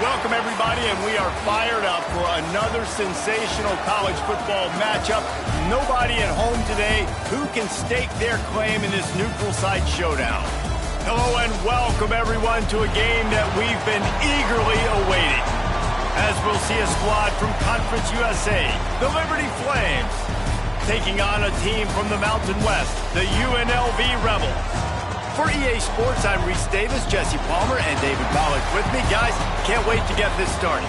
Welcome, everybody, and we are fired up for another sensational college football matchup. Nobody at home today who can stake their claim in this neutral site showdown. Hello and welcome, everyone, to a game that we've been eagerly awaiting, as we'll see a squad from Conference USA, the Liberty Flames, taking on a team from the Mountain West, the UNLV Rebels. For EA Sports, I'm Reese Davis, Jesse Palmer, and David Pollack with me. Guys, can't wait to get this started.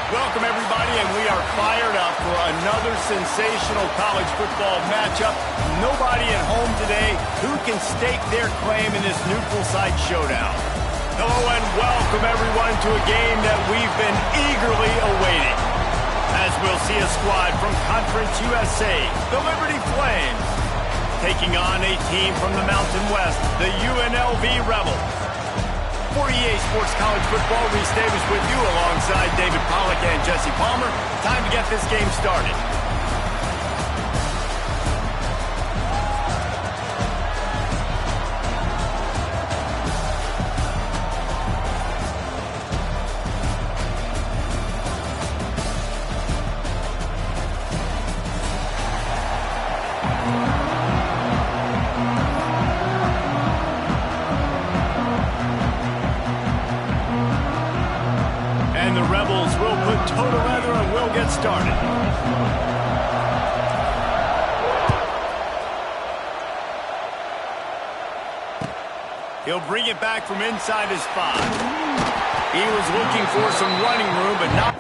Welcome, everybody, and we are fired up for another sensational college football matchup. Nobody at home today who can stake their claim in this neutral site showdown. Hello and welcome, everyone, to a game that we've been eagerly awaiting, as we'll see a squad from Conference USA, the Liberty Flames, taking on a team from the Mountain West, the UNLV Rebels. For EA Sports College Football, Reese Davis with you alongside David Pollack and Jesse Palmer. Time to get this game started. And the Rebels will put toe to leather and we'll get started. He'll bring it back from inside his 5. He was looking for some running room, but not...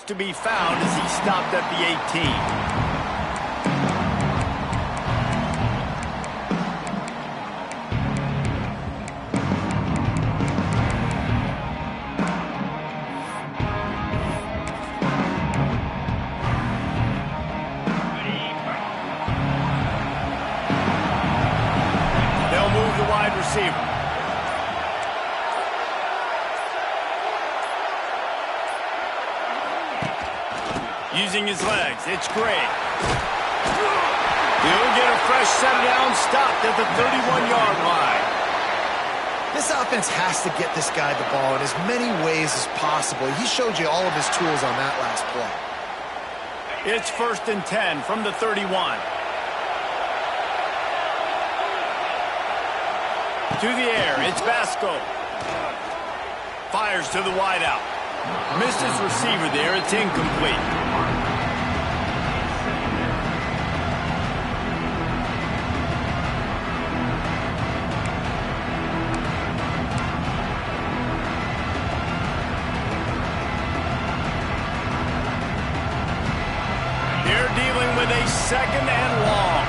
To be found as he stopped at the 18. receiver. Using his legs, it's great. He'll get a fresh set down, stopped at the 31-yard line. This offense has to get this guy the ball in as many ways as possible. He showed you all of his tools on that last play. It's 1st and 10 from the 31. To the air, it's Basco. Fires to the wideout. Missed his receiver there, it's incomplete. They're dealing with a 2nd and long.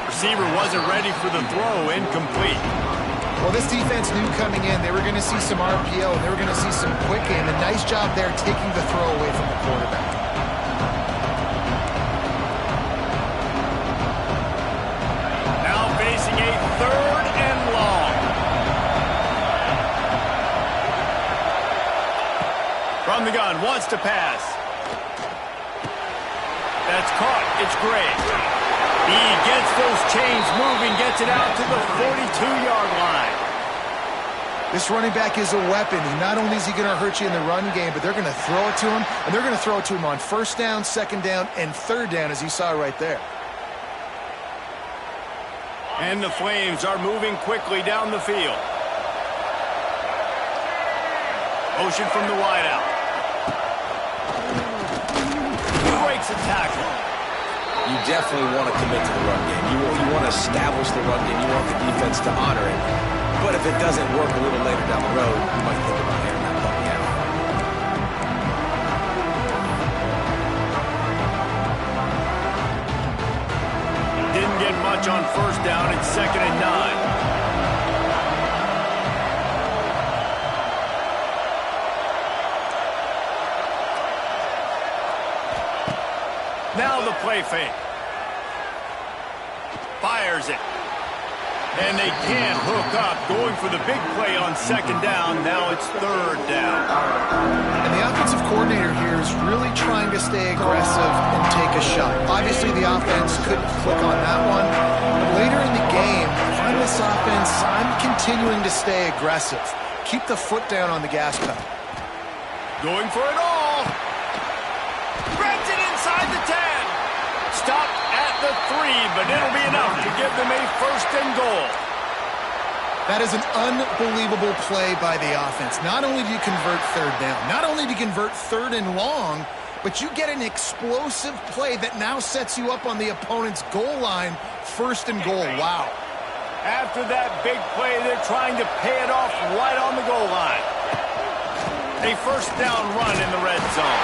Receiver wasn't ready for the throw, incomplete. Well, this defense knew coming in they were going to see some RPO, and they were going to see some quick game. A nice job there taking the throw away from the quarterback. Now facing a 3rd and long. From the gun, wants to pass. That's caught. It's great. He gets those chains moving, gets it out to the 42-yard line. This running back is a weapon. Not only is he going to hurt you in the run game, but they're going to throw it to him, and they're going to throw it to him on 1st down, 2nd down, and 3rd down, as you saw right there. And the Flames are moving quickly down the field. Motion from the wideout. Breaks a tackle. You definitely want to commit to the run game. You want to establish the run game. You want the defense to honor it. But if it doesn't work a little later down the road, you might think about airing that puppy out. Didn't get much on 1st down. It's 2nd and 9. Now the play fake. Fires it. And they can't hook up. Going for the big play on 2nd down. Now it's 3rd down. And the offensive coordinator here is really trying to stay aggressive and take a shot. Obviously, the offense couldn't click on that one. But later in the game, if I'm this offense, I'm continuing to stay aggressive. Keep the foot down on the gas pedal. Going for it all. Threads it inside the 10. Stopped at the 3, but it'll be enough to give them a 1st and goal. That is an unbelievable play by the offense. Not only do you convert 3rd down, not only do you convert 3rd and long, but you get an explosive play that now sets you up on the opponent's goal line, 1st and goal. Wow. After that big play, they're trying to pay it off right on the goal line. A 1st down run in the red zone.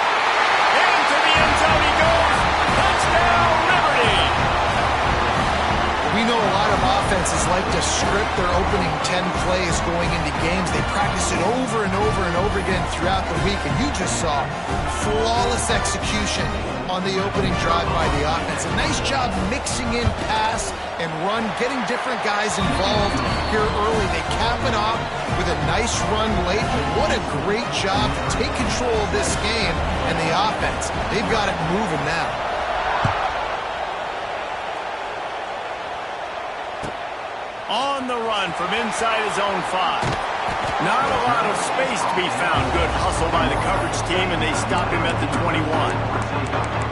Into the end zone he goes. Touchdown, Liberty! We know a lot of offenses like to script their opening 10 plays going into games. They practice it over and over and over again throughout the week, and you just saw flawless execution on the opening drive by the offense. A nice job mixing in pass and run, getting different guys involved here early. They cap it off with a nice run late. What a great job to take control of this game and the offense. They've got it moving now. On the run from inside his own 5. Not a lot of space to be found. Good hustle by the coverage team, and they stop him at the 21.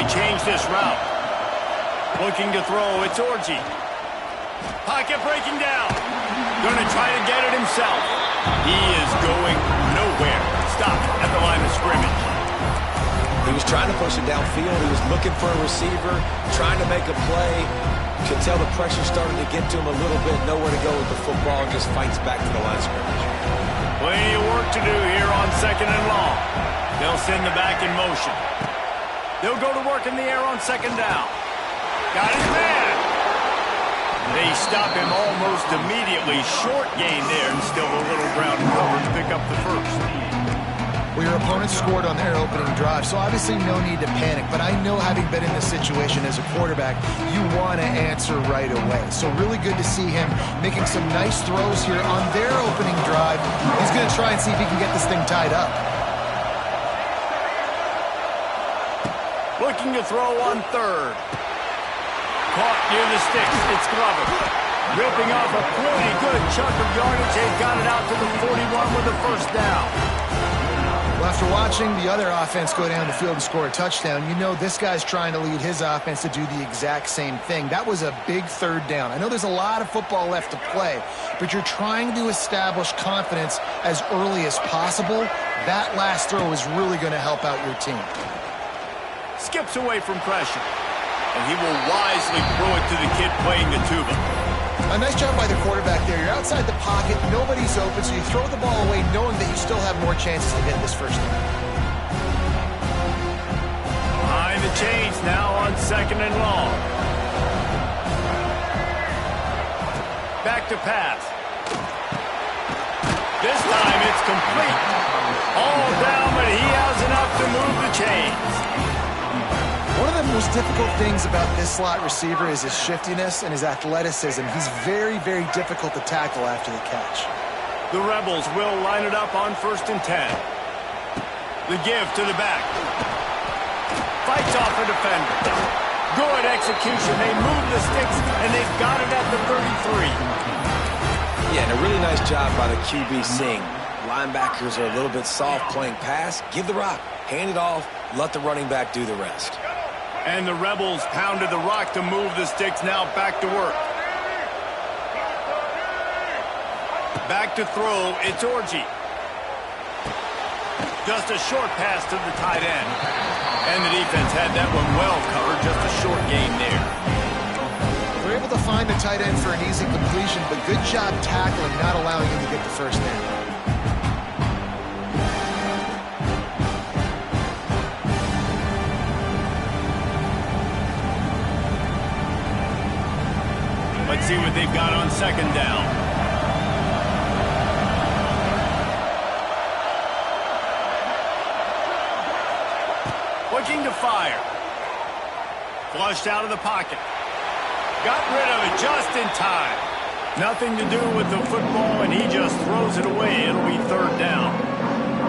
Change this route. Looking to throw, it's Orji. Pocket breaking down. Gonna try to get it himself. He is going nowhere. Stopped at the line of scrimmage. He was trying to push it downfield. He was looking for a receiver, trying to make a play. Can tell the pressure started to get to him a little bit, nowhere to go with the football, and just fights back to the line of scrimmage. Plenty of work to do here on 2nd and long. They'll send the back in motion. They'll go to work in the air on 2nd down. Got his man. They stop him almost immediately. Short gain there, and still a little ground cover to pick up the first. Well, your opponent scored on their opening drive, so obviously no need to panic. But I know, having been in this situation as a quarterback, you want to answer right away. So really good to see him making some nice throws here on their opening drive. He's going to try and see if he can get this thing tied up. Looking to throw on 3rd. Caught near the sticks. It's Glover. Ripping off a pretty good chunk of yardage. They've got it out to the 41 with a first down. Well, after watching the other offense go down the field and score a touchdown, you know this guy's trying to lead his offense to do the exact same thing. That was a big 3rd down. I know there's a lot of football left to play, but you're trying to establish confidence as early as possible. That last throw is really going to help out your team. Skips away from pressure, and he will wisely throw it to the kid playing the tuba. A nice job by the quarterback there. You're outside the pocket, nobody's open, so you throw the ball away knowing that you still have more chances to get this first down. Behind the chains now on 2nd and long. Back to pass. This time it's complete. All down, but he has enough to move the chains. One of the most difficult things about this slot receiver is his shiftiness and his athleticism. He's very, very difficult to tackle after the catch. The Rebels will line it up on 1st and 10. The give to the back. Fights off a defender. Good execution. They move the sticks, and they've got it at the 33. Yeah, and a really nice job by the QB seeing linebackers are a little bit soft playing pass. Give the rock, hand it off, let the running back do the rest. And the Rebels pounded the rock to move the sticks. Now back to work. Back to throw. It's Orji. Just a short pass to the tight end. And the defense had that one well covered. Just a short gain there. They're able to find the tight end for an easy completion, but good job tackling, not allowing him to get the first down. Let's see what they've got on 2nd down. Looking to fire. Flushed out of the pocket. Got rid of it just in time. Nothing to do with the football, and he just throws it away. It'll be 3rd down.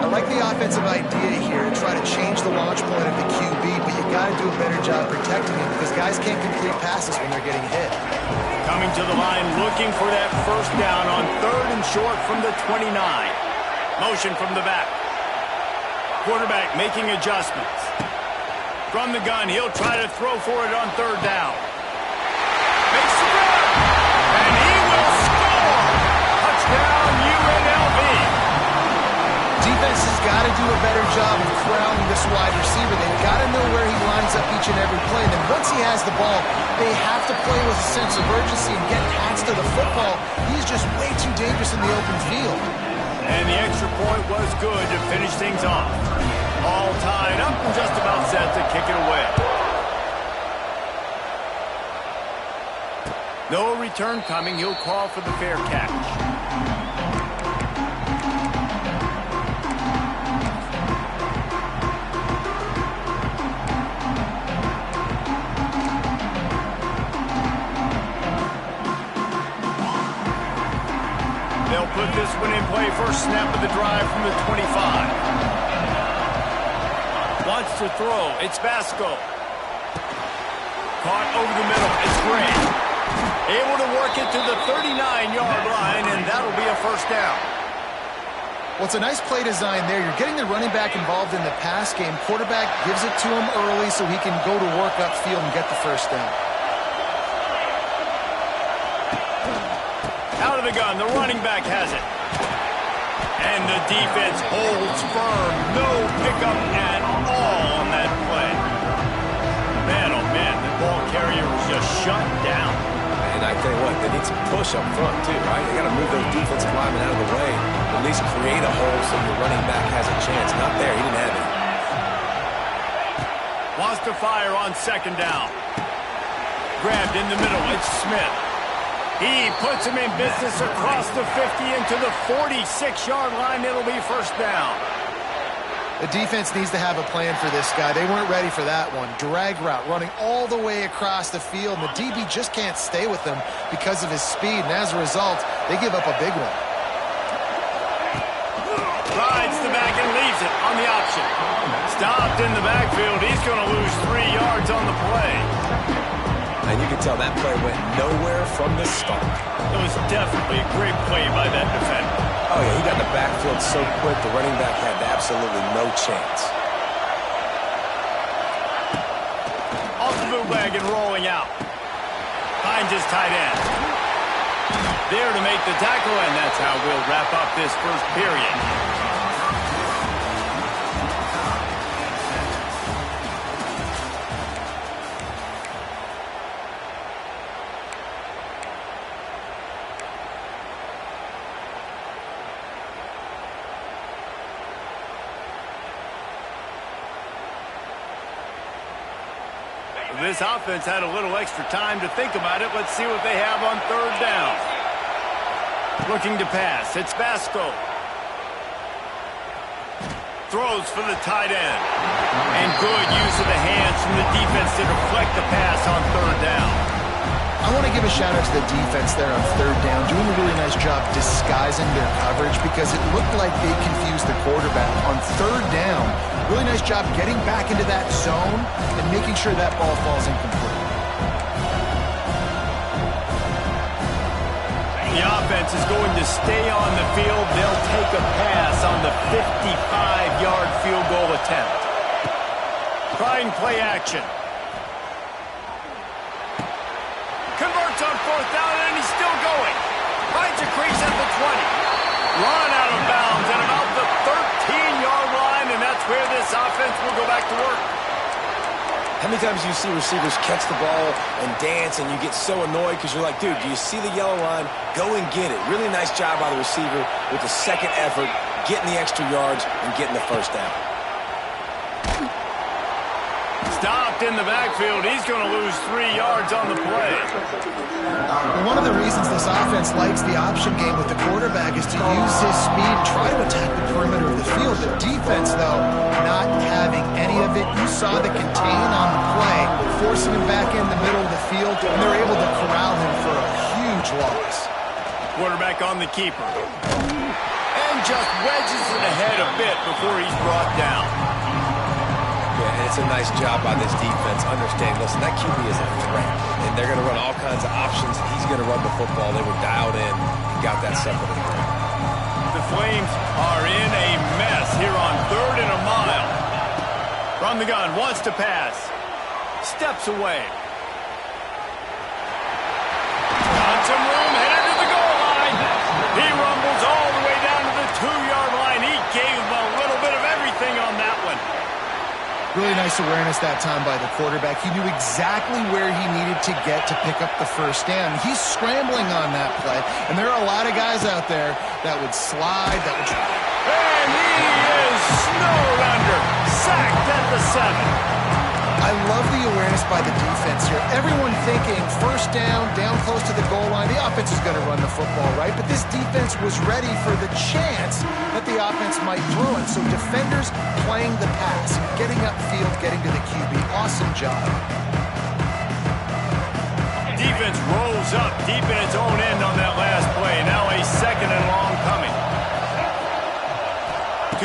I like the offensive idea here to try to change the launch point of the QB, but you got to do a better job protecting him because guys can't complete passes when they're getting hit. Coming to the line, looking for that first down on 3rd and short from the 29. Motion from the back. Quarterback making adjustments. From the gun, he'll try to throw for it on 3rd down. Makes the run, and he will score! Touchdown, UNLV! Defense has got to do a better job of corralling this wide receiver. They've got to know where he lines up each and every play. And then once he has the ball, they have to play with a sense of urgency and get attached to the football. He's just way too dangerous in the open field. And the extra point was good to finish things off. All tied up and just about set to kick it away. No return coming. He'll call for the fair catch. They'll put this one in play. First snap of the drive from the 25. Wants to throw. It's Vasco. Caught over the middle. It's Gray. Able to work it to the 39-yard line, and that'll be a first down. Well, it's a nice play design there. You're getting the running back involved in the pass game. Quarterback gives it to him early so he can go to work upfield and get the first down. Out of the gun, the running back has it. And the defense holds firm. No pickup at all on that play. Man, oh man, the ball carrier was just shut down. I tell you what, they need some push up front, too, right? They got to move those defensive linemen out of the way, at least create a hole so your running back has a chance. Not there. He didn't have any. Wants to fire on second down. Grabbed in the middle. It's Smith. He puts him in business across the 50 into the 46-yard line. It'll be first down. The defense needs to have a plan for this guy. They weren't ready for that one. Drag route running all the way across the field, and the DB just can't stay with him because of his speed, and as a result, they give up a big one. Rides the back and leaves it on the option. Stopped in the backfield. He's going to lose 3 yards on the play. And you can tell that play went nowhere from the start. It was definitely a great play by that defender. Oh, yeah, he got in the backfield so quick, the running back had absolutely no chance. Off the bootleg and rolling out. Finds his tight end. There to make the tackle, and that's how we'll wrap up this first period. This offense had a little extra time to think about it. Let's see what they have on third down. Looking to pass. It's Vasco. Throws for the tight end. And good use of the hands from the defense to deflect the pass on third down. I want to give a shout-out to the defense there on third down, doing a really nice job disguising their coverage because it looked like they confused the quarterback on third down. Really nice job getting back into that zone and making sure that ball falls incomplete. The offense is going to stay on the field. They'll take a pass on the 55-yard field goal attempt. Trying play action. Converts on fourth down, and he's still going. Finds a crease at the 20. Run out of bounds at about the 13-yard line, and that's where this offense will go back to work. How many times do you see receivers catch the ball and dance, and you get so annoyed because you're like, dude, do you see the yellow line? Go and get it. Really nice job by the receiver with the second effort, getting the extra yards and getting the first down. Stopped in the backfield. He's going to lose 3 yards on the play. One of the reasons this offense likes the option game with the quarterback is to use his speed, try to attack the perimeter of the field. The defense, though, not having any of it. You saw the contain on the play, forcing him back in the middle of the field, and they're able to corral him for a huge loss. Quarterback on the keeper. And just wedges it ahead a bit before he's brought down. Yeah, and it's a nice job by this defense. Understand, listen, that QB is a threat, and they're going to run all kinds of options. He's going to run the football. They were dialed in and got that separate in there. The Flames are in a mess here on third and a mile. From the gun, wants to pass. Steps away. Got some room, headed to the goal line. He rumbles all the way down to the 2-yard line. He gave him a little bit of everything on that one. Really nice awareness that time by the quarterback. He knew exactly where he needed to get to pick up the first down. He's scrambling on that play, and there are a lot of guys out there that would slide, that would... And he is snowed under. Sacked at the 7. I love the awareness by the defense here. Everyone thinking first down close to the goal line. The offense is going to run the football, right? But this defense was ready for the chance that the offense might throw it. So defenders playing the pass, getting upfield, getting to the QB. Awesome job. Defense rolls up deep in its own end on that last play. Now a second and long coming.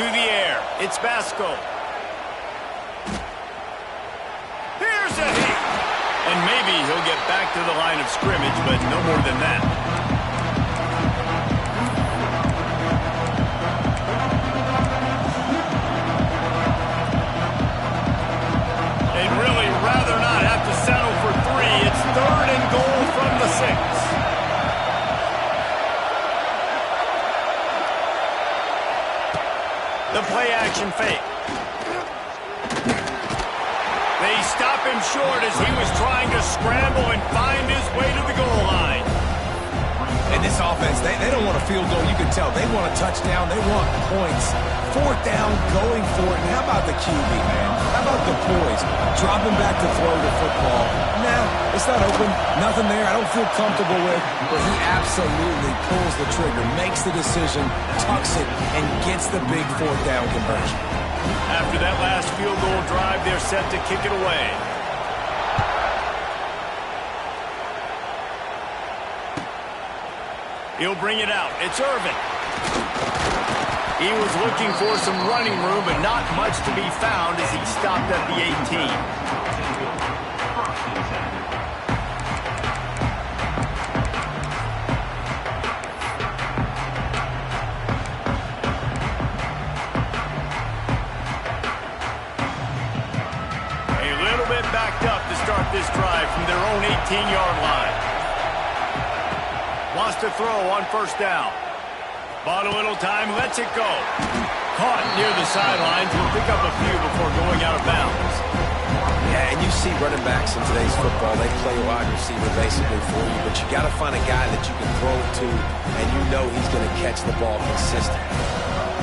To the air. It's Vasco. Here's a hit. And maybe he'll get back to the line of scrimmage, but no more than that. They'd really rather not have to settle for 3. It's third and goal from the 6. The play action fake. They stop him short as he was trying to scramble and find his way to the goal line. field goal, you can tell they want a touchdown. They want points. Fourth down, going for it. And how about the QB, man? How about the poise? Dropping back to throw the football. Nah, it's not open. Nothing there I don't feel comfortable with. But he absolutely pulls the trigger, makes the decision, tucks it, and gets the big fourth down conversion. After that last field goal drive, they're set to kick it away. He'll bring it out. It's Irvin. He was looking for some running room, but not much to be found as he stopped at the 18. A little bit backed up to start this drive from their own 18-yard line. Wants to throw on first down. Bought a little time, lets it go. Caught near the sidelines. Will pick up a few before going out of bounds. Yeah, and you see running backs in today's football, they play wide receiver basically for you, but you got to find a guy that you can throw it to, and you know he's going to catch the ball consistently.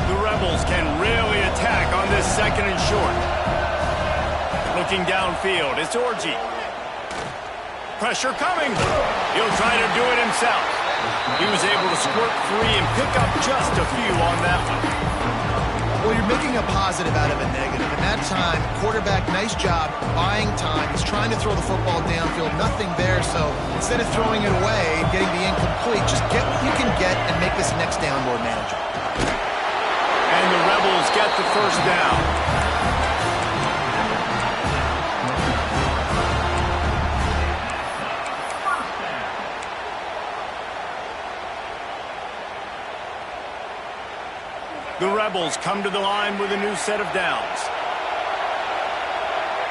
The Rebels can really attack on this second and short. Looking downfield, it's Orji. Pressure coming. He'll try to do it himself. He was able to squirt free and pick up just a few on that one. Well, you're making a positive out of a negative. And that time, quarterback, nice job buying time. He's trying to throw the football downfield. Nothing there. So instead of throwing it away and getting the incomplete, just get what you can get and make this next down more manageable. And the Rebels get the first down. The Rebels come to the line with a new set of downs.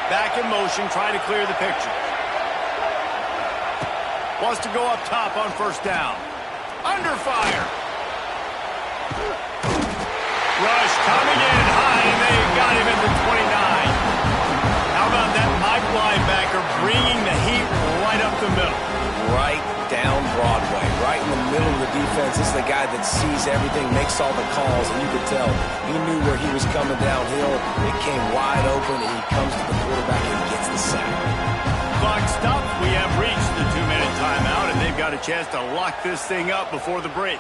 Back in motion, try to clear the picture. Wants to go up top on first down. Under fire. Rush coming in high, and they got him at the 29. How about that Mike linebacker bringing the heat right up the middle? Right down Broadway, right in the middle of the defense. This is the guy that sees everything, makes all the calls, and you could tell he knew where he was coming downhill. It came wide open, and he comes to the quarterback and gets the sack. Clock stopped. We have reached the 2-minute timeout, and they've got a chance to lock this thing up before the break.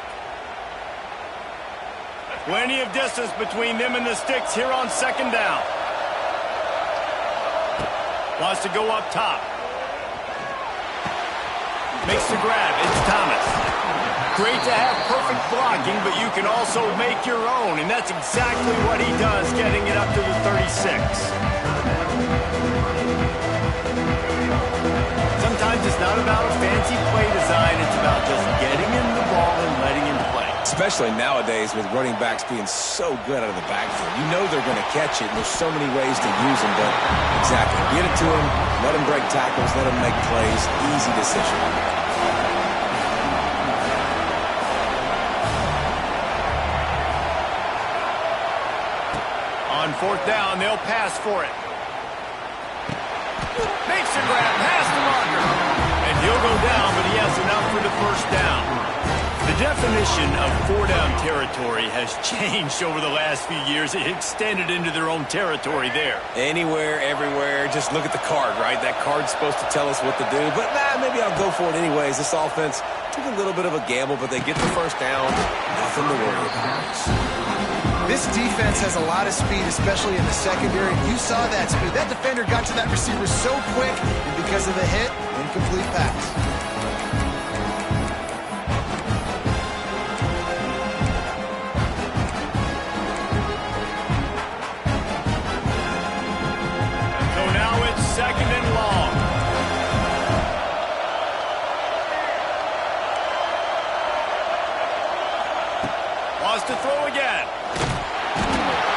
Plenty of distance between them and the sticks here on second down. Wants to go up top. Makes the grab. It's Thomas. Great to have perfect blocking, but you can also make your own, and that's exactly what he does, getting it up to the 36. Sometimes it's not about a fancy play design. It's about just getting him the ball and letting him play. Especially nowadays with running backs being so good out of the backfield. You know they're going to catch it, and there's so many ways to use them, but exactly. Get it to him, let him break tackles, let him make plays. Easy decision. On fourth down, they'll pass for it. Makes a grab, past the marker. And he'll go down, but he has enough for the first down. The definition of four-down territory has changed over the last few years. It extended into their own territory there. Anywhere, everywhere, just look at the card, right? That card's supposed to tell us what to do, but maybe I'll go for it anyways. This offense took a little bit of a gamble, but they get the first down. Nothing to worry about. This defense has a lot of speed, especially in the secondary. You saw that speed. That defender got to that receiver so quick, and because of the hit, incomplete pass. Second and long. Wants to throw again.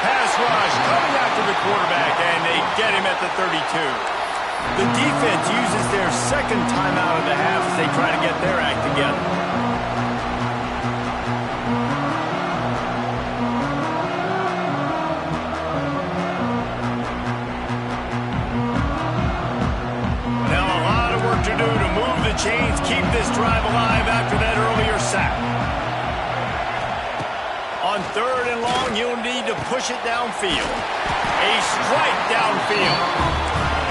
Pass rush coming after the quarterback, and they get him at the 32. The defense uses their second timeout of the half as they try to get their act together. To move the chains, keep this drive alive after that earlier sack. On 3rd and long, you'll need to push it downfield. A strike downfield.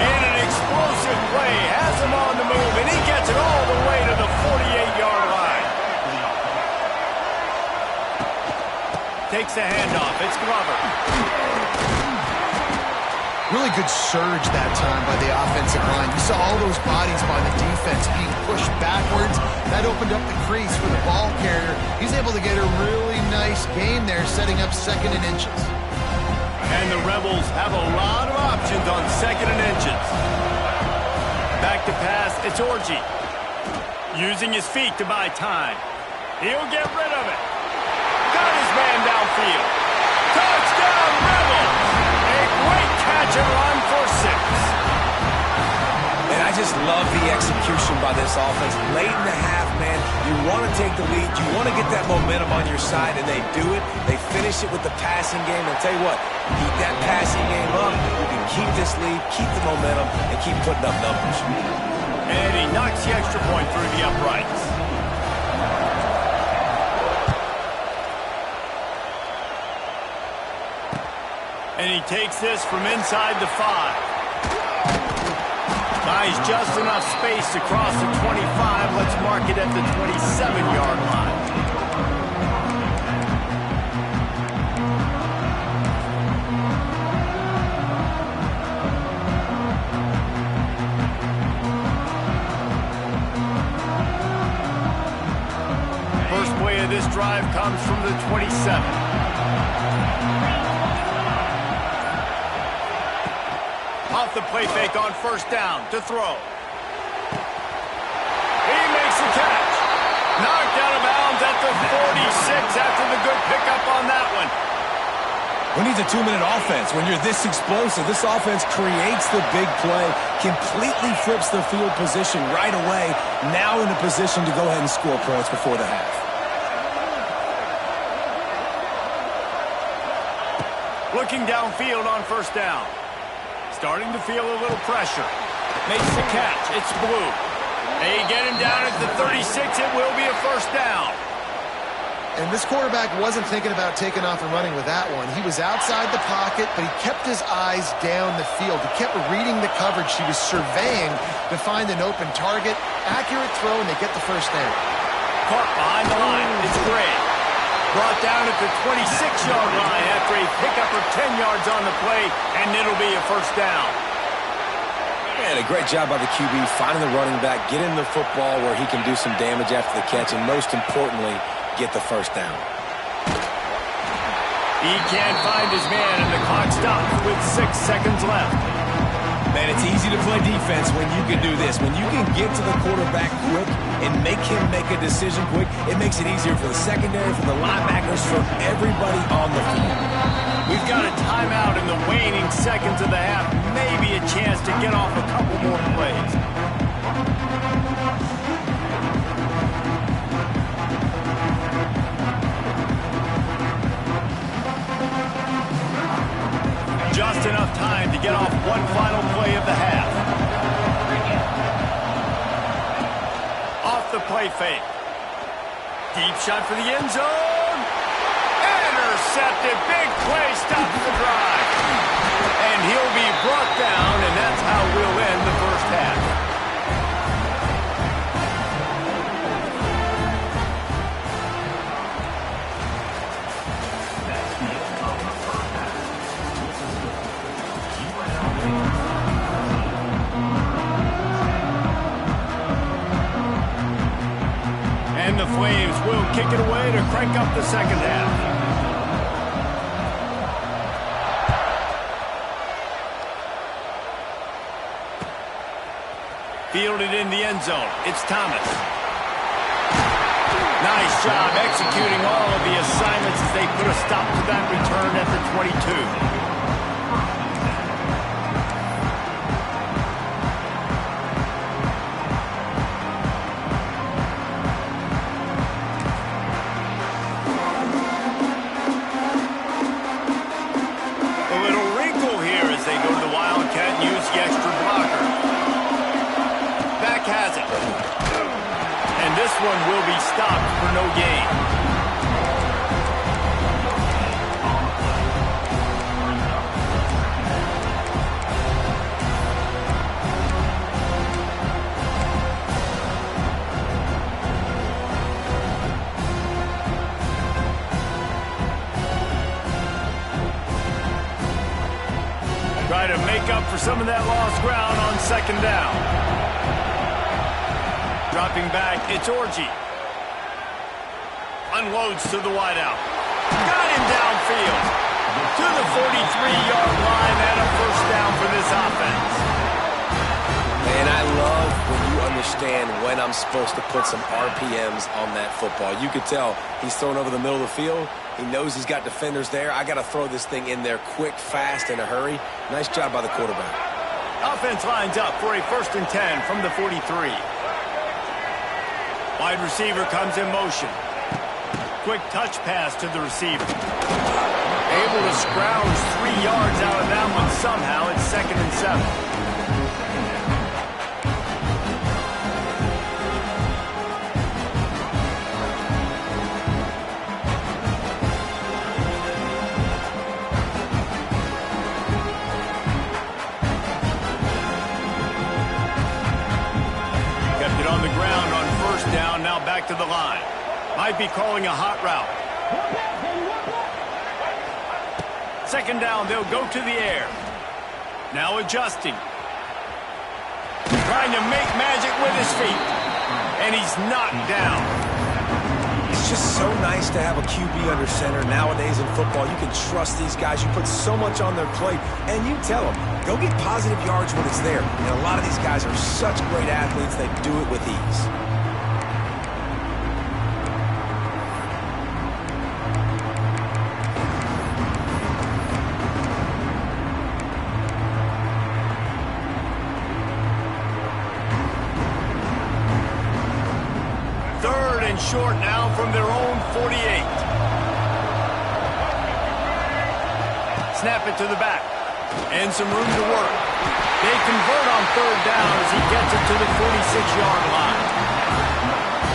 And an explosive play has him on the move, and he gets it all the way to the 48-yard line. Takes the handoff. It's Glover. Really good surge that time by the offensive line. You saw all those bodies by the defense being pushed backwards. That opened up the crease for the ball carrier. He's able to get a really nice gain there, setting up 2nd and inches. And the Rebels have a lot of options on 2nd and inches. Back to pass, it's Orji. Using his feet to buy time. He'll get rid of it. Got his man downfield. Touchdown, Rebels! A great catch and run for 6. And I just love the execution by this offense. Late in the half, man, you want to take the lead. You want to get that momentum on your side, and they do it. They finish it with the passing game. And I'll tell you what, keep that passing game up. You can keep this lead, keep the momentum, and keep putting up numbers. And he knocks the extra point through the uprights. And he takes this from inside the 5. Buys just enough space to cross the 25. Let's mark it at the 27-yard line. First play of this drive comes from the 27. Off the play fake on 1st down to throw. He makes the catch. Knocked out of bounds at the 46 after the good pickup on that one. When he's a 2-minute offense, when you're this explosive, this offense creates the big play, completely flips the field position right away, now in a position to go ahead and score points before the half. Looking downfield on 1st down. Starting to feel a little pressure. Makes the catch. It's Blue. They get him down at the 36. It will be a 1st down. And this quarterback wasn't thinking about taking off and running with that one. He was outside the pocket, but he kept his eyes down the field. He kept reading the coverage. He was surveying to find an open target. Accurate throw, and they get the 1st down. Caught behind the line. It's Gray. Brought down at the 26-yard line after a pickup of 10 yards on the play, and it'll be a 1st down. And a great job by the QB finding the running back, getting the football where he can do some damage after the catch, and most importantly, get the 1st down. He can't find his man, and the clock stops with 6 seconds left. Man, it's easy to play defense when you can do this. When you can get to the quarterback quick and make him make a decision quick, it makes it easier for the secondary, for the linebackers, for everybody on the field. We've got a timeout in the waning seconds of the half. Maybe a chance to get off a couple more plays. Just enough time to get off one final play of the half. Off the play fake. Deep shot for the end zone. Intercepted. Big play stops the drive. And he'll be brought down, and that's how we'll end the 1st half. And the Flames will kick it away to crank up the 2nd half. Fielded in the end zone. It's Thomas. Nice job executing all of the assignments as they put a stop to that return at the 22. This one will be stopped for no gain. for some of that lost ground on second down. Dropping back, it's Orji. Unloads to the wideout. Got him downfield. To the 43-yard line and a first down for this offense. Man, I love when you understand when I'm supposed to put some RPMs on that football. You could tell he's thrown over the middle of the field. He knows he's got defenders there. I got to throw this thing in there quick, fast, in a hurry. Nice job by the quarterback. Offense lines up for a 1st and 10 from the 43. Wide receiver comes in motion. Quick touch pass to the receiver. Able to scrounge 3 yards out of that one somehow. It's 2nd and 7. On the ground on 1st down, now back to the line. Might be calling a hot route. 2nd down, they'll go to the air. Now adjusting. Trying to make magic with his feet. And he's knocked down. It's just so nice to have a QB under center. Nowadays in football, you can trust these guys. You put so much on their plate, and you tell them, go get positive yards when it's there. And a lot of these guys are such great athletes, they do it with ease. Short now from their own 48. Snap it to the back. And some room to work. They convert on 3rd down as he gets it to the 46-yard line.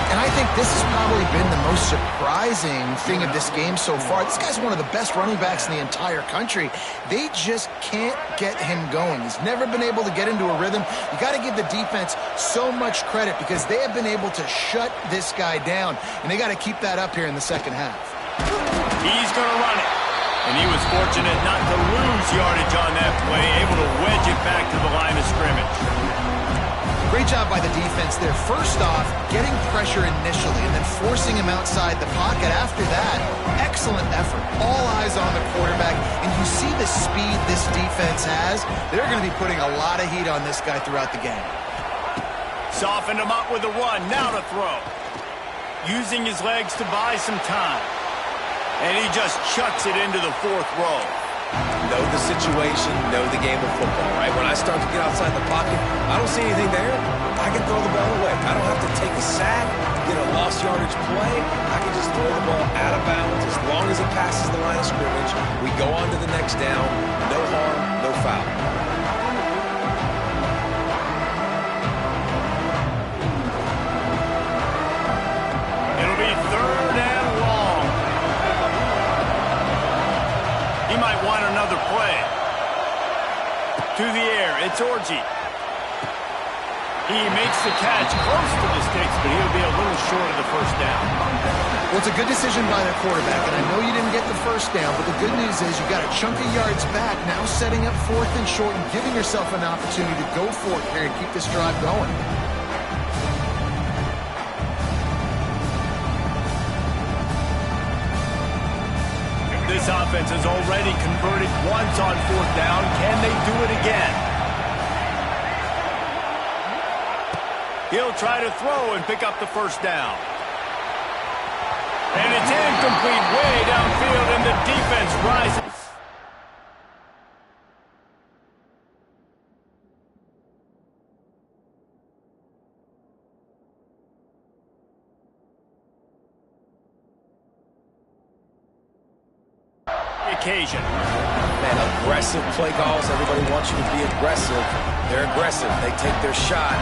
And I think this has probably been the most surprising thing of this game so far. This guy's one of the best running backs in the entire country. They just can't get him going. He's never been able to get into a rhythm. You got to give the defense so much credit because they have been able to shut this guy down, and they got to keep that up here in the 2nd half. He's going to run it. And he was fortunate not to lose yardage on that play, able to wedge it back to the line of scrimmage. Great job by the defense there. First off, getting pressure initially and then forcing him outside the pocket. After that, excellent effort. All eyes on the quarterback. And you see the speed this defense has. They're going to be putting a lot of heat on this guy throughout the game. Softened him up with a run. Now to throw. Using his legs to buy some time. And he just chucks it into the 4th row. Know the situation, know the game of football, right? When I start to get outside the pocket, I don't see anything there. I can throw the ball away. I don't have to take a sack, get a lost yardage play. I can just throw the ball out of bounds as long as it passes the line of scrimmage. We go on to the next down. No harm, no foul. It'll be 3rd and long. He might want another play. To the air, it's Orji. He makes the catch close to the sticks, but he'll be a little short of the 1st down. Well, it's a good decision by the quarterback, and I know you didn't get the 1st down, but the good news is you got a chunk of yards back, now setting up 4th and short and giving yourself an opportunity to go for it here and keep this drive going. This offense has already converted once on 4th down. Can they do it again? He'll try to throw and pick up the 1st down. And it's incomplete way downfield, and the defense rises. Occasion. Man, aggressive play calls. Everybody wants you to be aggressive. They're aggressive. They take their shot.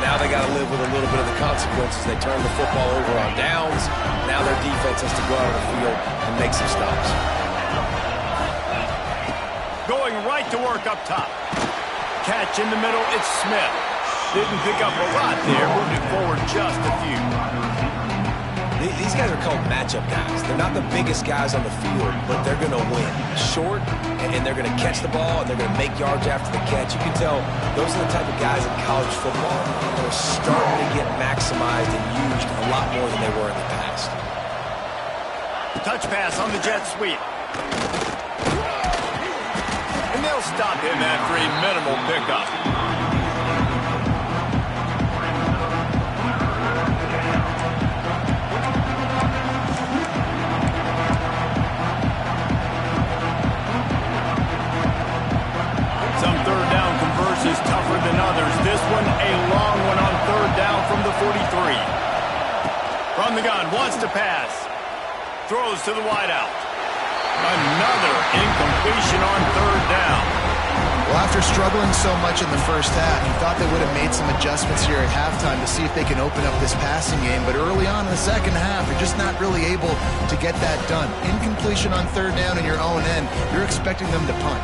Now they got to live with a little bit of the consequences. They turn the football over on downs. Now their defense has to go out on the field and make some stops. Going right to work up top. Catch in the middle. It's Smith. Didn't pick up a lot there. Moving forward just a few. These guys are called matchup guys. They're not the biggest guys on the field, but they're going to win. Short, and they're going to catch the ball, and they're going to make yards after the catch. You can tell those are the type of guys in college football that are starting to get maximized and used a lot more than they were in the past. Touch pass on the jet sweep. And they'll stop him after a minimal pickup. Some third down conversions tougher than others. This one a long one on third down from the 43. From the gun, wants to pass. Throws to the wideout. Another incompletion on third down. Well, after struggling so much in the first half, you thought they would have made some adjustments here at halftime to see if they can open up this passing game. But early on in the second half, they're just not really able to get that done. Incompletion on third down in your own end, you're expecting them to punt.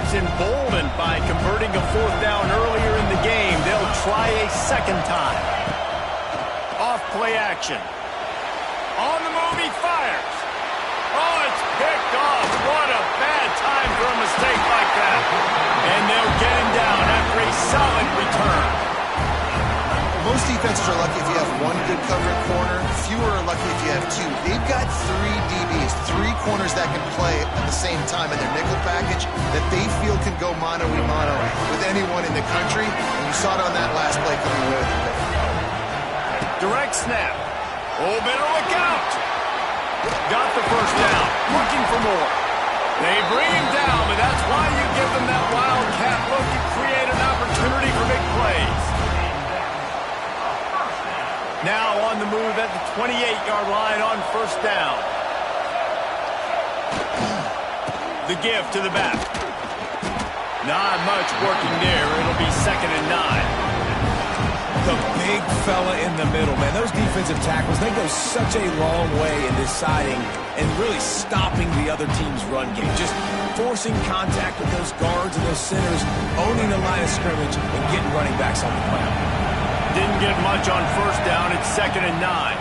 Emboldened by converting a fourth down earlier in the game, they'll try a second time. Off play action. On the move, he fires. Oh, it's picked off. What a bad time for a mistake like that. And they'll get him down after a solid return. Most defenses are lucky if you have one good covering corner. Fewer are lucky if you have two. They've got three DBs, three corners that can play at the same time in their nickel package that they feel can go mano-a-mano with anyone in the country. And you saw it on that last play coming away with the pick. Direct snap. Oh, better look out. Got the first down. Looking for more. They bring him down, but that's why you give them that wildcat look to create an opportunity for big plays. Now on the move at the 28-yard line on first down. The give to the back. Not much working there. It'll be 2nd and 9. The big fella in the middle, man. Those defensive tackles, they go such a long way in deciding and really stopping the other team's run game. Just forcing contact with those guards and those centers, owning the line of scrimmage, and getting running backs on the ground. Didn't get much on first down. It's 2nd and 9.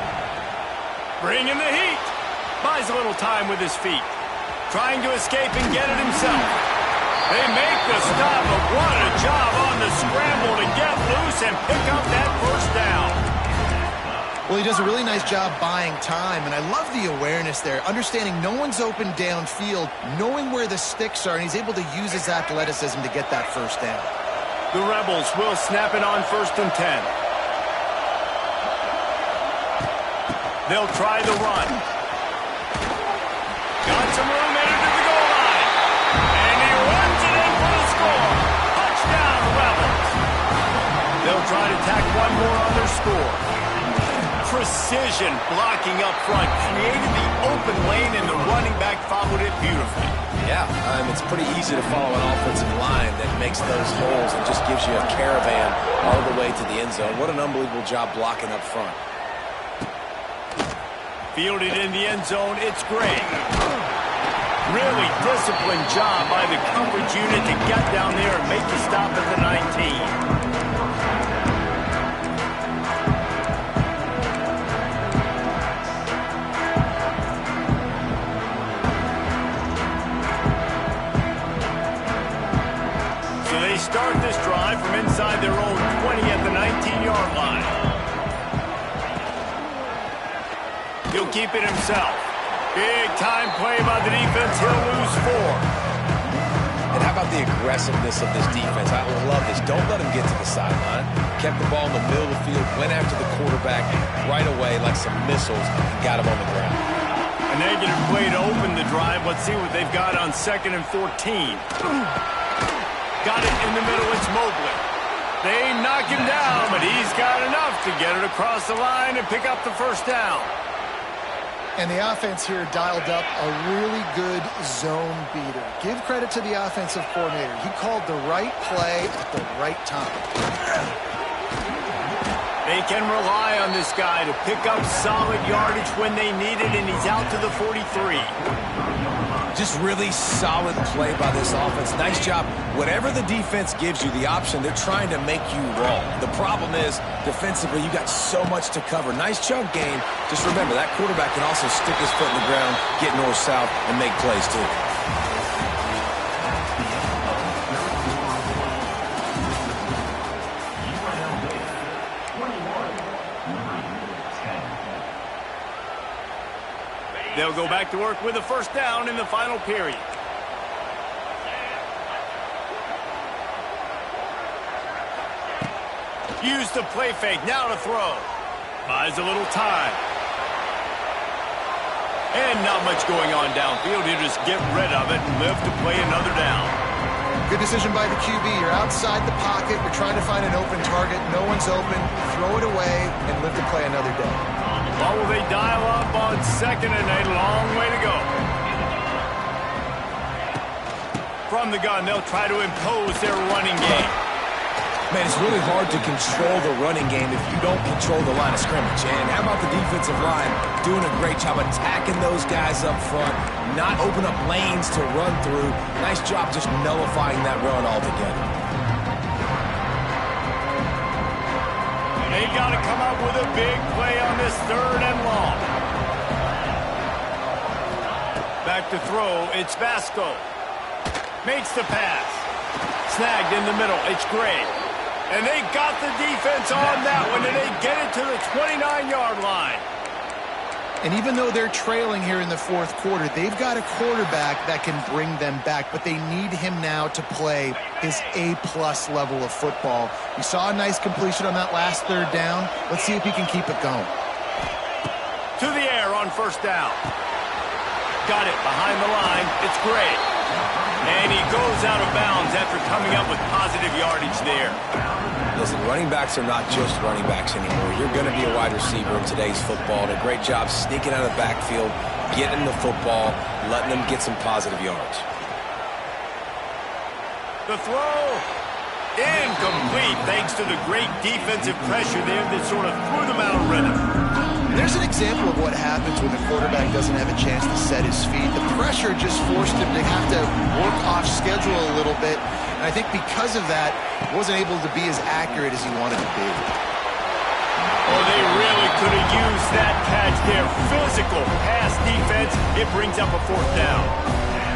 Bring in the heat. Buys a little time with his feet. Trying to escape and get it himself. They make the stop, but what a job on the scramble to get loose and pick up that first down. Well, he does a really nice job buying time, and I love the awareness there, understanding no one's open downfield, knowing where the sticks are, and he's able to use his athleticism to get that first down. The Rebels will snap it on 1st and 10. They'll try the run. Got some room headed to the goal line. And he runs it in for the score. Touchdown, Rebels. They'll try to tack one more on their score. Precision blocking up front. Created the open lane, and the running back followed it beautifully. Yeah, it's pretty easy to follow an offensive line that makes those holes and just gives you a caravan all the way to the end zone. What an unbelievable job blocking up front. Fielded in the end zone, it's Gray. Really disciplined job by the coverage unit to get down there and make the stop at the 19. Start this drive from inside their own 20 at the 19-yard line. He'll keep it himself. Big time play by the defense. He'll lose 4. And how about the aggressiveness of this defense? I love this. Don't let him get to the sideline. Kept the ball in the middle of the field, went after the quarterback right away like some missiles, and got him on the ground. A negative play to open the drive. Let's see what they've got on 2nd and 14. Got it in the middle, it's Mobley. They knock him down, but he's got enough to get it across the line and pick up the first down. And the offense here dialed up a really good zone beater. Give credit to the offensive coordinator. He called the right play at the right time. They can rely on this guy to pick up solid yardage when they need it, and he's out to the 43. Just really solid play by this offense. Nice job. Whatever the defense gives you, the option, they're trying to make you roll. The problem is, defensively, you got so much to cover. Nice chunk gain. Just remember, that quarterback can also stick his foot in the ground, get north-south, and make plays too. They'll go back to work with a first down in the final period. Use the play fake. Now to throw. Buys a little time. And not much going on downfield. He'll just get rid of it and live to play another down. Good decision by the QB. You're outside the pocket. You're trying to find an open target. No one's open. Throw it away and live to play another day. Or will they dial up on second and a long way to go? From the gun, they'll try to impose their running game. Man, it's really hard to control the running game if you don't control the line of scrimmage. And how about the defensive line doing a great job attacking those guys up front, not open up lanes to run through. Nice job just nullifying that run altogether. They got to come up with a big play on this third and long. Back to throw, it's Vasco. Makes the pass. Snagged in the middle, it's Gray. And they got the defense on that one, and they get it to the 29-yard line. And even though they're trailing here in the fourth quarter, they've got a quarterback that can bring them back, but they need him now to play his A-plus level of football. We saw a nice completion on that last third down. Let's see if he can keep it going. To the air on first down. Got it behind the line. It's Gray. And he goes out of bounds after coming up with positive yardage there. Listen, running backs are not just running backs anymore. You're going to be a wide receiver in today's football. And a great job sneaking out of the backfield, getting the football, letting them get some positive yards. The throw, incomplete, thanks to the great defensive pressure there that sort of threw them out of rhythm. There's an example of what happens when the quarterback doesn't have a chance to set his feet. The pressure just forced him to have to work off schedule a little bit. And I think because of that, wasn't able to be as accurate as he wanted to be. Oh, they really could have used that catch there. Physical pass defense. It brings up a fourth down.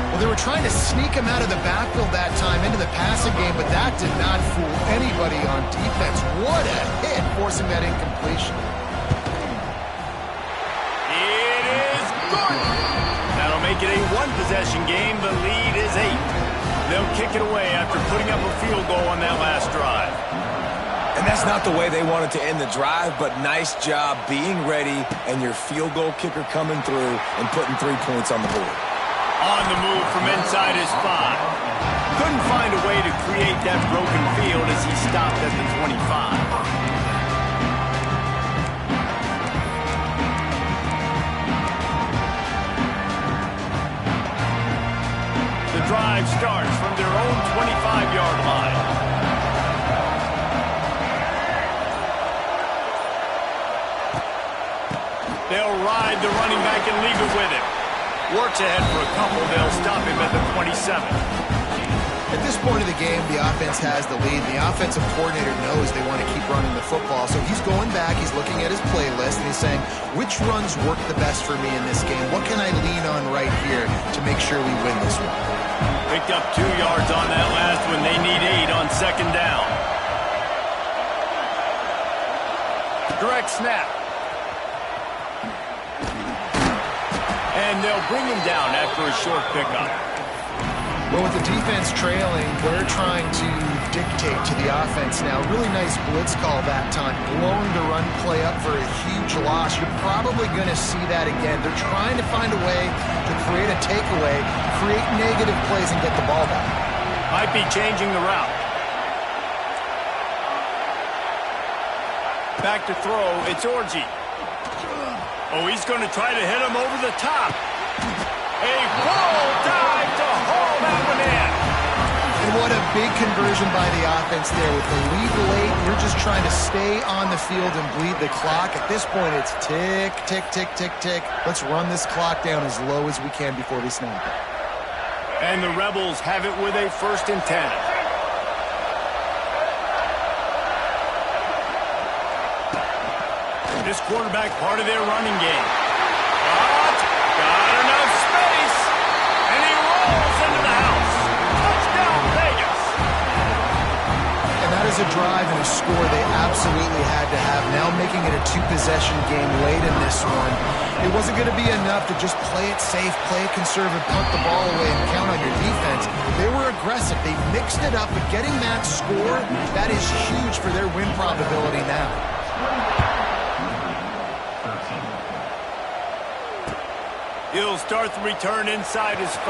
Well, they were trying to sneak him out of the backfield that time into the passing game, but that did not fool anybody on defense. What a hit, forcing that incompletion. It is good. That'll make it a one-possession game. The lead is 8. They'll kick it away after putting up a field goal on that last drive. And that's not the way they wanted to end the drive, but nice job being ready and your field goal kicker coming through and putting 3 points on the board. On the move from inside his 5. Couldn't find a way to create that broken field as he stopped at the 25. The drive starts from their own 25-yard line. They'll ride the running back and leave it with him. Works ahead for a couple. They'll stop him at the 27. At this point of the game, the offense has the lead. The offensive coordinator knows they want to keep running the football. So he's going back, he's looking at his playlist, and he's saying, which runs work the best for me in this game? What can I lean on right here to make sure we win this one? Picked up 2 yards on that last one. They need 8 on second down. Direct snap. And they'll bring him down after a short pickup. Well, with the defense trailing, they're trying to dictate to the offense now. Really nice blitz call that time, blowing the run play up for a huge loss. You're probably going to see that again. They're trying to find a way to create a takeaway, create negative plays, and get the ball back. Might be changing the route. Back to throw, it's Orji. Oh, he's going to try to hit him over the top. A full dive to haul that one in. And what a big conversion by the offense there. With the lead late, you're just trying to stay on the field and bleed the clock. At this point, it's tick, tick, tick, tick, tick. Let's run this clock down as low as we can before we snap it. And the Rebels have it with a 1st and 10. This quarterback part of their running game. But got enough space, and he rolls into the house. Touchdown, Vegas. And that is a drive and a score they absolutely had to have. Now making it a 2-possession game late in this one. It wasn't going to be enough to just play it safe, play it conservative, punt the ball away, and count on your defense. They were aggressive. They mixed it up, but getting that score, that is huge for their win probability now. He'll start the return inside his 5.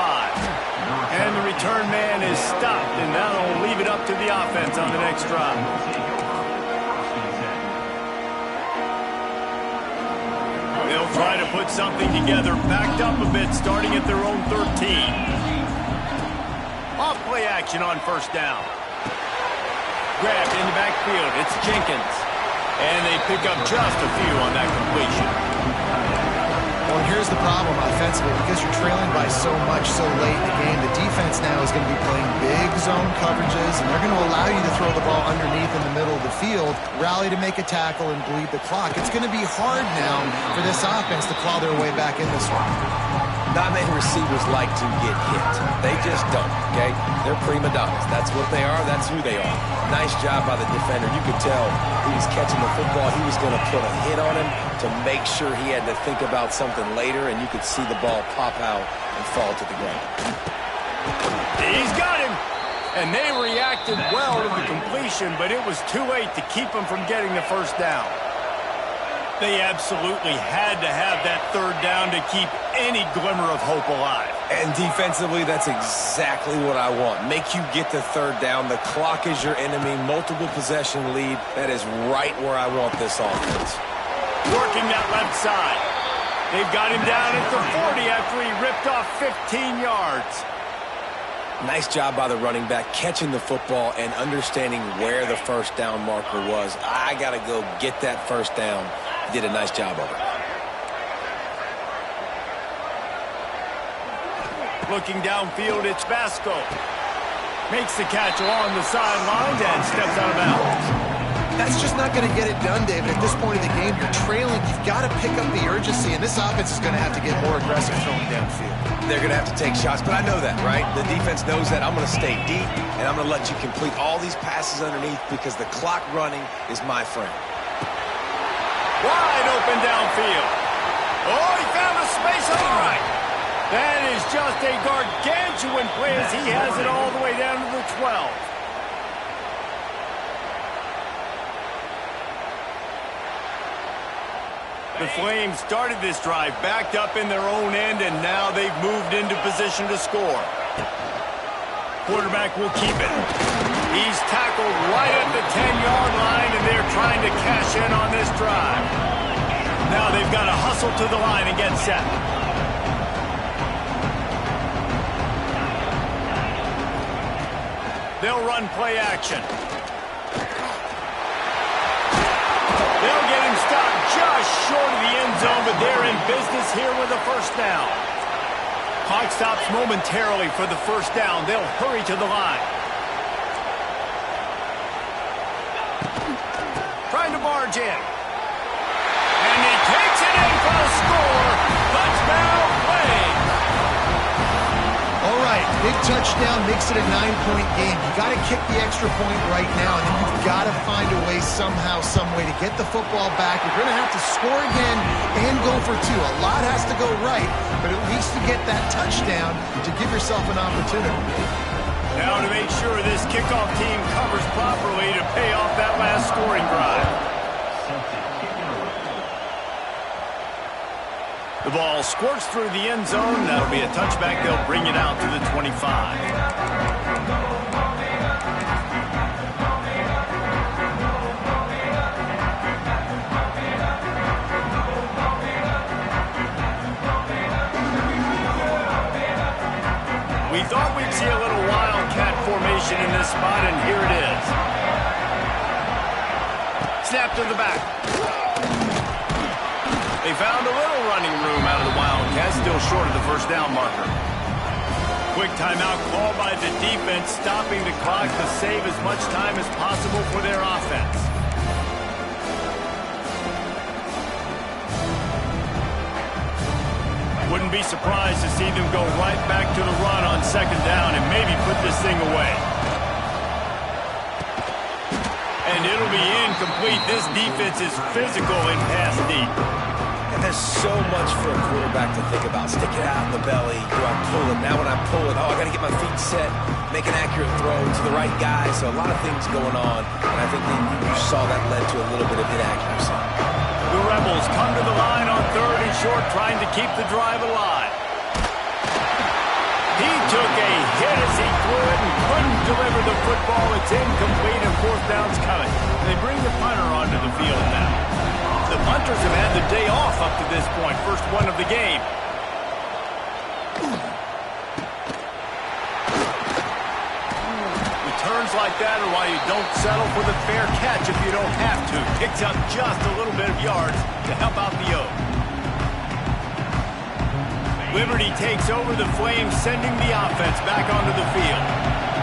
And the return man is stopped, and that'll leave it up to the offense on the next drive. They'll try to put something together, backed up a bit, starting at their own 13. Off play action on 1st down. Grabbed in the backfield. It's Jenkins. And they pick up just a few on that completion. Well, here's the problem offensively. Because you're trailing by so much so late in the game, the defense now is going to be playing big zone coverages, and they're going to allow you to throw the ball underneath in the middle of the field, rally to make a tackle, and bleed the clock. It's going to be hard now for this offense to claw their way back in this one. Not many receivers like to get hit. They just don't, okay? They're prima donnas. That's what they are. That's who they are. Nice job by the defender. You could tell he was catching the football. He was going to put a hit on him to make sure he had to think about something later, and you could see the ball pop out and fall to the ground. He's got him. And they reacted well to the completion, but it was too late to keep him from getting the 1st down. They absolutely had to have that 3rd down to keep any glimmer of hope alive. And defensively, that's exactly what I want. Make you get the 3rd down. The clock is your enemy. Multiple possession lead. That is right where I want this offense. Working that left side. They've got him down at the 40 after he ripped off 15 yards. Nice job by the running back, catching the football and understanding where the 1st down marker was. I got to go get that 1st down. Did a nice job of it. Looking downfield, it's Vasco. Makes the catch along the sidelines and steps out of bounds. That's just not going to get it done, David. At this point of the game, you're trailing. You've got to pick up the urgency, and this offense is going to have to get more aggressive throwing downfield. They're going to have to take shots, but I know that, right? The defense knows that. I'm going to stay deep, and I'm going to let you complete all these passes underneath because the clock running is my friend. Wide open downfield. Oh, he found a space. All right. That is just a gargantuan play as he has it all the way down to the 12. The Flames started this drive backed up in their own end, and now they've moved into position to score. Quarterback will keep it. He's tackled right at the 10-yard line, and they're trying to cash in on this drive. Now they've got to hustle to the line and get set. They'll run play action. They'll get him stopped just short of the end zone, but they're in business here with a 1st down. Clock stops momentarily for the 1st down. They'll hurry to the line. Trying to barge in. And he takes it in for the score. Touchdown, Flames. All right, big touchdown makes it a 9-point game. You got to kick the extra point right now, and then you've got to find a way somehow, some way to get the football back. You're going to have to score again and go for 2. A lot has to go right, but at least you get that touchdown to give yourself an opportunity. Now to make sure this kickoff team covers properly to pay off that last scoring drive. The ball squirts through the end zone. That'll be a touchback. They'll bring it out to the 25. We thought we'd see a little wildcat formation in this spot, and here it is. Snap to the back. They found a little running room out of the Wildcats, still short of the 1st down marker. Quick timeout called by the defense, stopping the clock to save as much time as possible for their offense. Wouldn't be surprised to see them go right back to the run on second down and maybe put this thing away. And it'll be incomplete. This defense is physical in pass deep. And there's so much for a quarterback to think about. Stick it out in the belly. Do I pull it? Now when I pull it, I got to get my feet set, make an accurate throw to the right guy. So a lot of things going on. And I think you saw that led to a little bit of inaccuracy. The Rebels come to the line on 3rd and short, trying to keep the drive alive. He took a hit as he threw it and couldn't deliver the football. It's incomplete and 4th down's coming. They bring the punter onto the field now. The punters have had the day off up to this point. First one of the game. Returns like that are why you don't settle for the fair catch if you don't have to. Picks up just a little bit of yards to help out the Oak. Liberty takes over the Flames, sending the offense back onto the field.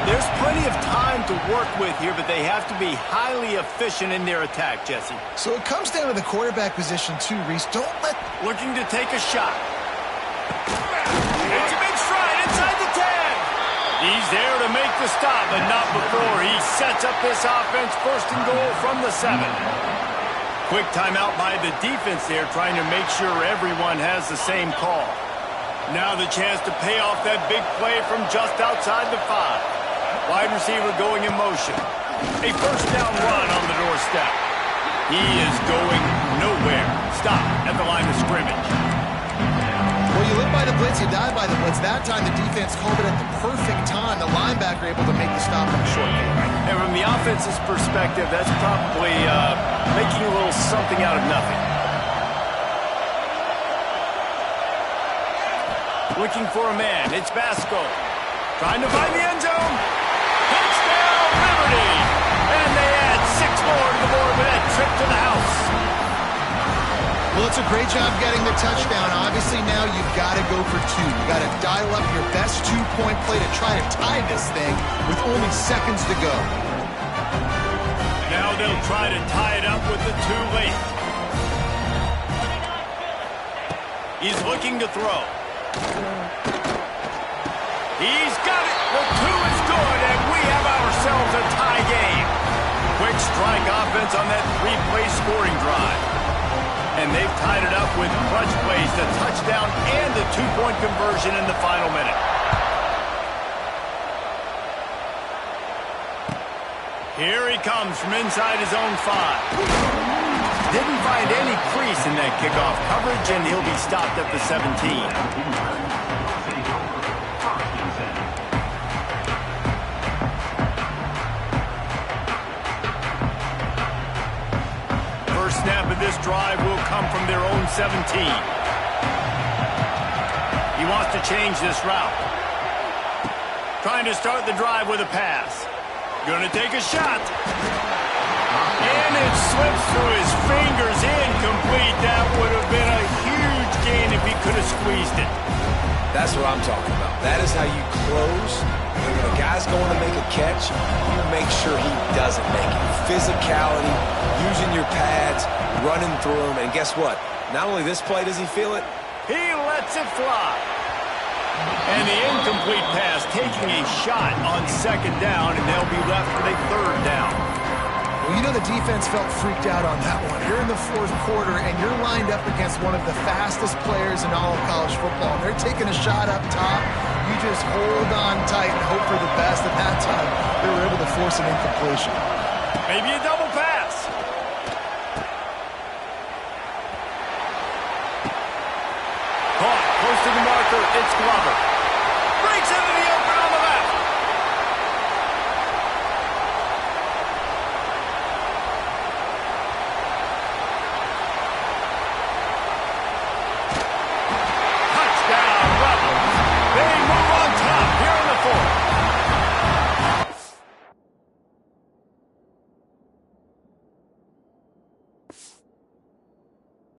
There's plenty of time to work with here, but they have to be highly efficient in their attack, Jesse. So it comes down to the quarterback position too, Reese. Don't let... Looking to take a shot. It's a big stride inside the 10. He's there to make the stop, but not before. He sets up this offense, 1st and goal from the 7. Quick timeout by the defense there, trying to make sure everyone has the same call. Now the chance to pay off that big play from just outside the 5. Wide receiver going in motion. A 1st down run on the doorstep. He is going nowhere. Stop at the line of scrimmage. Well, you live by the blitz, you die by the blitz. That time the defense called it at the perfect time. The linebacker able to make the stop in a short game. And from the offense's perspective, that's probably making a little something out of nothing. Looking for a man. It's Basco. Trying to find the end zone. Touchdown, Liberty! And they add 6 more to the board with that trip to the house. Well, it's a great job getting the touchdown. Obviously, now you've got to go for 2. You've got to dial up your best 2-point play to try to tie this thing with only seconds to go. Now they'll try to tie it up with the 2 late. He's looking to throw. He's got it. The 2 is good, and we have ourselves a tie game. Quick strike offense on that 3-play scoring drive. And they've tied it up with clutch plays, the touchdown and the 2-point conversion in the final minute. Here he comes from inside his own 5. Didn't find any crease in that kickoff coverage, and he'll be stopped at the 17. Snap of this drive will come from their own 17. He wants to change this route. Trying to start the drive with a pass. Going to take a shot. And it slips through his fingers. Incomplete. That would have been a huge gain if he could have squeezed it. That's what I'm talking about. That is how you close. When a guy's going to make a catch, you make sure he doesn't make it. Physicality, using your pads, running through them, and guess what? Not only this play does he feel it, he lets it fly. And the incomplete pass taking a shot on 2nd down, and they'll be left with a 3rd down. Well, you know the defense felt freaked out on that one. You're in the 4th quarter, and you're lined up against one of the fastest players in all of college football. They're taking a shot up top. You just hold on tight and hope for the best. At that time, they were able to force an incompletion. Maybe a double pass. Caught close to the marker. It's Glover.